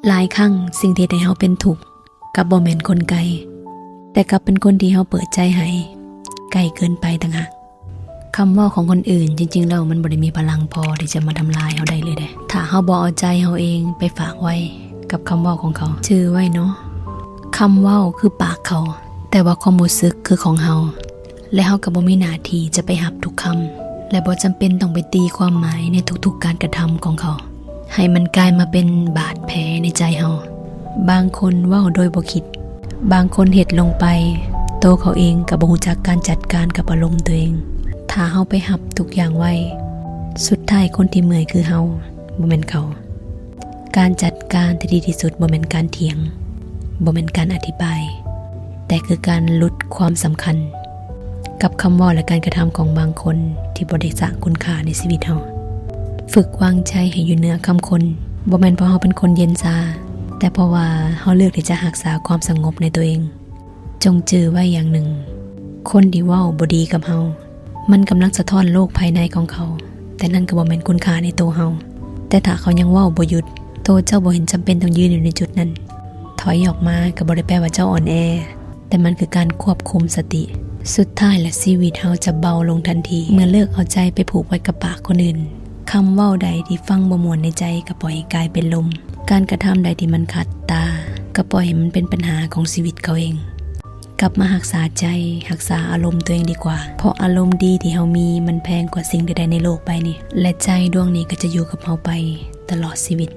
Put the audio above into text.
หลายครั้งสิ่งที่ให้เฮาเป็นทุกข์กับบ่แม่นคนไกลแต่กลับเป็นคนที่เฮาเปิดใจให้ไกลเกินไปต่างหากคำเว้าของคนอื่นจริงๆแล้วมันบ่ได้มีพลังพอที่จะมาทำลายเฮาได้เลยเด้ถ้าเฮาบ่เอาใจเฮาเองไปฝากไว้กับคำเว้าของเขาชื่อไว้เนาะคำเว้าคือปากเขาแต่ว่าความรู้สึกคือของเฮาและเฮาก็บ่มีหน้าที่จะไปรับทุกคำและบ่จำเป็นต้องไปตีความหมายในทุกๆการกระทำของเขาให้มันกลายมาเป็นบาดแผลในใจเฮาบางคนเว้าโดยบ่คิดบางคนเฮ็ดลงไปโตเขาเองก็บ่รู้จักการจัดการกับอารมณ์ตัวเองถ้าเฮาไปรับทุกอย่างไว้สุดท้ายคนที่เมื่อยคือเฮาบ่แม่นเขาการจัดการที่ดีที่สุดบ่แม่นการเถียงบ่แม่นการอธิบายแต่คือการลดความสำคัญกับคำเว้าและการกระทำของบางคนที่บ่ได้สร้างคุณค่าในชีวิตเฮาฝึกวางใจให้อยู่เหนือคำคนบ่แม่นเพราะเฮาเป็นคนเย็นชาแต่เพราะว่าเฮาเลือกที่จะรักษาความสงบในตัวเองจงจือไว้อย่างหนึ่งคนที่เว้าบ่ดีกับเฮามันกำลังสะท้อนโลกภายในของเขาแต่นั่นก็บ่แม่นคุณค่าในตัวเฮาแต่ถ้าเขายังเว้าบ่หยุดโตเจ้าบ่เห็นจำเป็นต้องยืนอยู่ในจุดนั้นถอยออกมาก็บ่ได้แปลว่าเจ้าอ่อนแอแต่มันคือการควบคุมสติสุดท้ายและชีวิตเฮาจะเบาลงทันทีเมื่อเลิกเอาใจไปผูกไว้กับปากคนอื่นคำเว้าใดที่ฟังบ่ม่วนในใจก็ปล่อยให้กลายเป็นลมการกระทำใดที่มันขัดตาก็ปล่อยให้มันเป็นปัญหาของชีวิตเขาเองกลับมารักษาใจรักษาอารมณ์ตัวเองดีกว่าเพราะอารมณ์ดีที่เฮามีมันแพงกว่าสิ่งใดๆในโลกใบนี้และใจดวงนี้ก็จะอยู่กับเฮาไปตลอดชีวิต